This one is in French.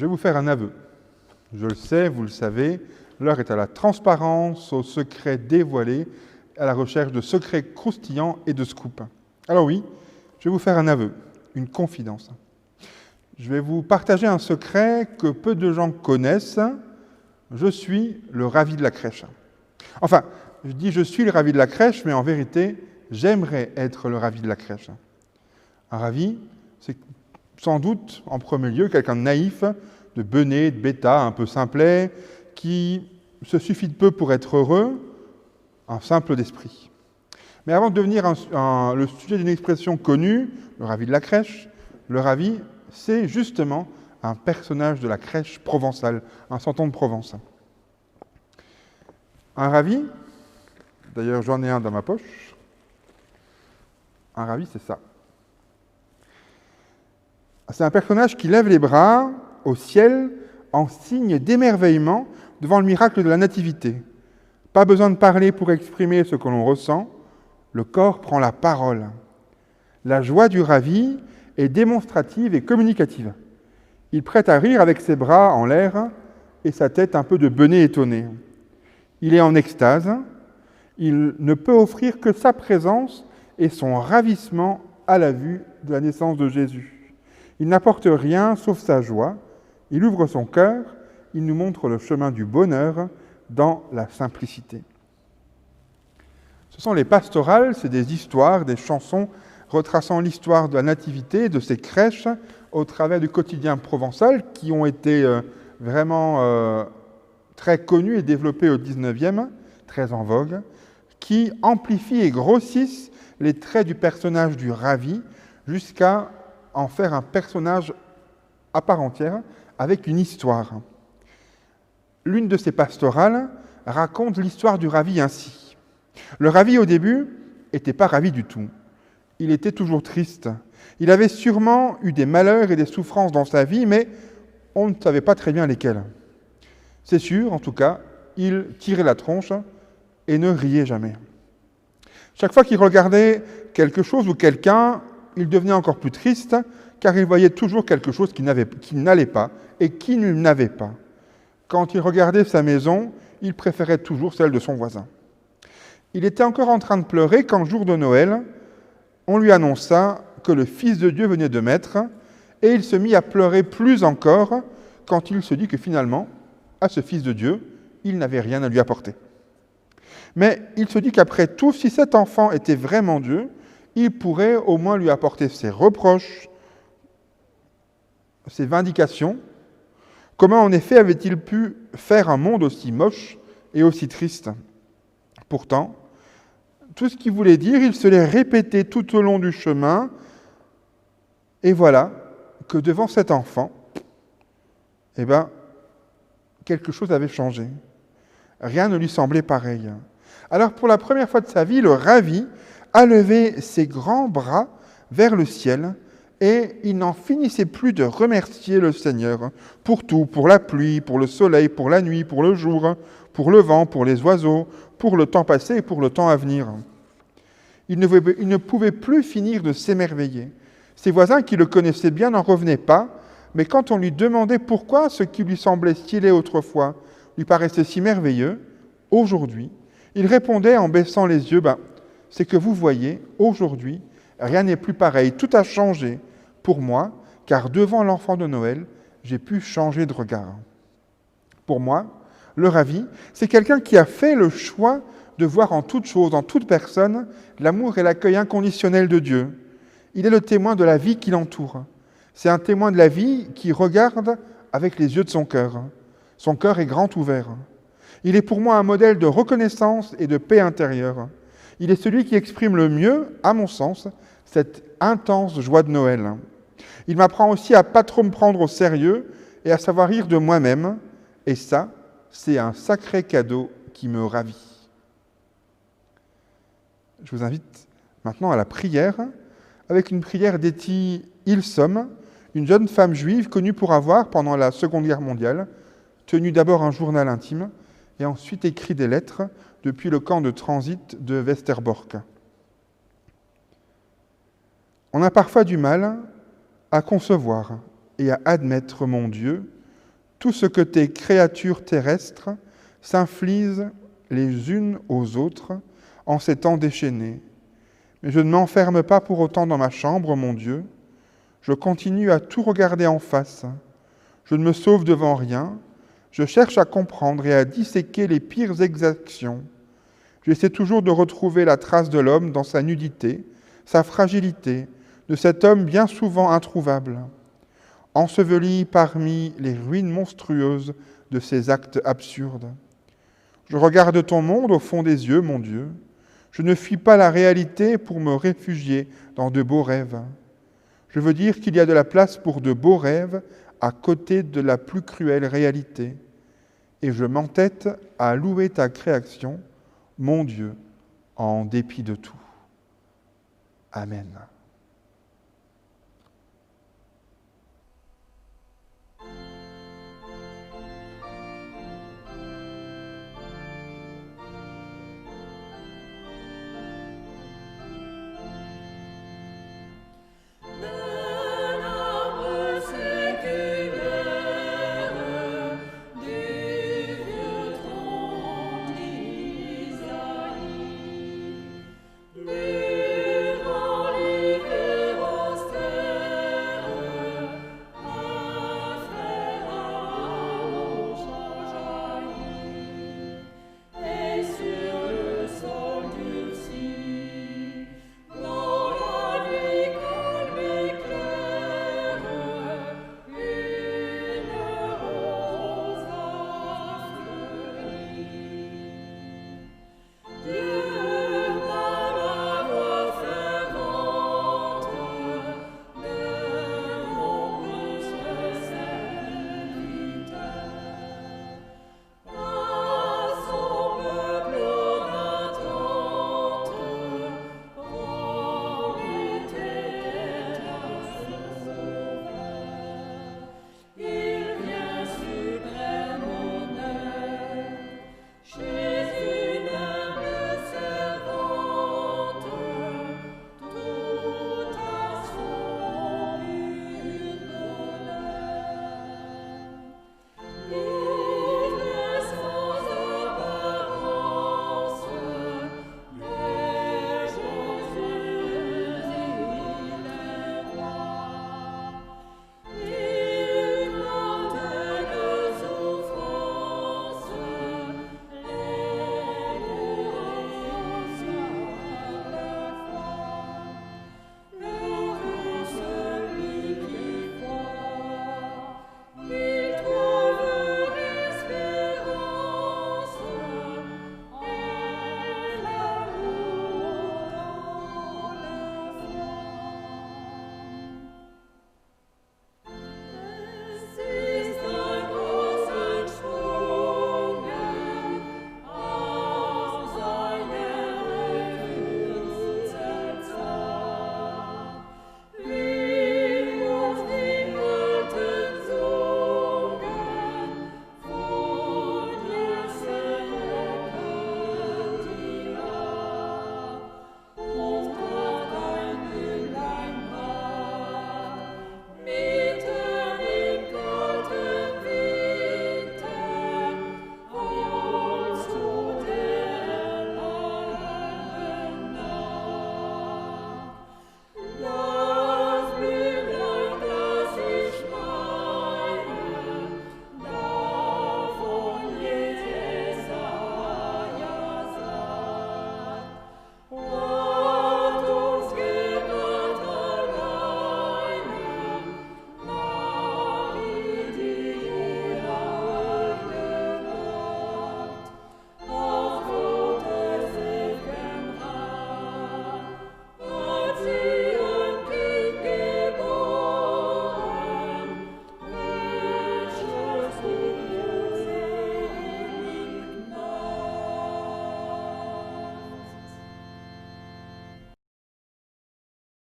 vais vous faire un aveu. Je le sais, vous le savez, l'heure est à la transparence, aux secrets dévoilés, à la recherche de secrets croustillants et de scoops. Alors oui, je vais vous faire un aveu, une confidence. Je vais vous partager un secret que peu de gens connaissent. Je suis le ravi de la crèche. Enfin, je dis je suis le ravi de la crèche, mais en vérité, j'aimerais être le ravi de la crèche. Un ravi, c'est sans doute, en premier lieu, quelqu'un de naïf, de bené, de bêta, un peu simplet, qui se suffit de peu pour être heureux, un simple d'esprit. Mais avant de devenir le sujet d'une expression connue, le ravi de la crèche, le ravi, c'est justement un personnage de la crèche provençale, un santon de Provence. Un ravi, d'ailleurs j'en ai un dans ma poche, un ravi c'est ça. C'est un personnage qui lève les bras au ciel en signe d'émerveillement devant le miracle de la nativité. Pas besoin de parler pour exprimer ce que l'on ressent, le corps prend la parole. La joie du ravi est démonstrative et communicative. Il prête à rire avec ses bras en l'air et sa tête un peu de benet étonné. Il est en extase, il ne peut offrir que sa présence et son ravissement à la vue de la naissance de Jésus. Il n'apporte rien sauf sa joie, il ouvre son cœur, il nous montre le chemin du bonheur dans la simplicité. Ce sont les pastorales, c'est des histoires, des chansons retraçant l'histoire de la nativité, de ces crèches, au travers du quotidien provençal, qui ont été vraiment très connus et développés au XIXe, très en vogue, qui amplifient et grossissent les traits du personnage du ravi, jusqu'à en faire un personnage à part entière, avec une histoire. L'une de ces pastorales raconte l'histoire du ravi ainsi. Le ravi, au début, n'était pas ravi du tout. Il était toujours triste. Il avait sûrement eu des malheurs et des souffrances dans sa vie, mais on ne savait pas très bien lesquels. C'est sûr, en tout cas, il tirait la tronche et ne riait jamais. Chaque fois qu'il regardait quelque chose ou quelqu'un, il devenait encore plus triste, car il voyait toujours quelque chose qui n'allait pas et qui ne n'avait pas. Quand il regardait sa maison, il préférait toujours celle de son voisin. Il était encore en train de pleurer quand, jour de Noël, on lui annonça que le Fils de Dieu venait de naître, et il se mit à pleurer plus encore quand il se dit que finalement, à ce Fils de Dieu, il n'avait rien à lui apporter. Mais il se dit qu'après tout, si cet enfant était vraiment Dieu, il pourrait au moins lui apporter ses reproches, ses vindications. Comment en effet avait-il pu faire un monde aussi moche et aussi triste ? Pourtant, tout ce qu'il voulait dire, il se l'est répété tout au long du chemin, et voilà que devant cet enfant, quelque chose avait changé. Rien ne lui semblait pareil. Alors pour la première fois de sa vie, le ravi a levé ses grands bras vers le ciel et il n'en finissait plus de remercier le Seigneur pour tout, pour la pluie, pour le soleil, pour la nuit, pour le jour, pour le vent, pour les oiseaux, pour le temps passé et pour le temps à venir. Il ne pouvait plus finir de s'émerveiller. Ses voisins qui le connaissaient bien n'en revenaient pas, mais quand on lui demandait pourquoi ce qui lui semblait stylé autrefois lui paraissait si merveilleux, aujourd'hui, il répondait en baissant les yeux, c'est que vous voyez, aujourd'hui, rien n'est plus pareil, tout a changé pour moi, car devant l'enfant de Noël, j'ai pu changer de regard. Pour moi, le ravi, c'est quelqu'un qui a fait le choix de voir en toute chose, en toute personne, l'amour et l'accueil inconditionnel de Dieu. Il est le témoin de la vie qui l'entoure. C'est un témoin de la vie qui regarde avec les yeux de son cœur. Son cœur est grand ouvert. Il est pour moi un modèle de reconnaissance et de paix intérieure. Il est celui qui exprime le mieux, à mon sens, cette intense joie de Noël. Il m'apprend aussi à ne pas trop me prendre au sérieux et à savoir rire de moi-même. Et ça, c'est un sacré cadeau qui me ravit. Je vous invite maintenant à la prière, avec une prière d'Etty Hillesum, une jeune femme juive connue pour avoir, pendant la Seconde Guerre mondiale, tenu d'abord un journal intime et ensuite écrit des lettres depuis le camp de transit de Westerbork. On a parfois du mal à concevoir et à admettre, mon Dieu, tout ce que tes créatures terrestres s'infligent les unes aux autres en ces temps déchaînés. Mais je ne m'enferme pas pour autant dans ma chambre, mon Dieu. Je continue à tout regarder en face. Je ne me sauve devant rien. Je cherche à comprendre et à disséquer les pires exactions. J'essaie toujours de retrouver la trace de l'homme dans sa nudité, sa fragilité, de cet homme bien souvent introuvable, enseveli parmi les ruines monstrueuses de ses actes absurdes. Je regarde ton monde au fond des yeux, mon Dieu. Je ne fuis pas la réalité pour me réfugier dans de beaux rêves. Je veux dire qu'il y a de la place pour de beaux rêves à côté de la plus cruelle réalité. Et je m'entête à louer ta création, mon Dieu, en dépit de tout. Amen.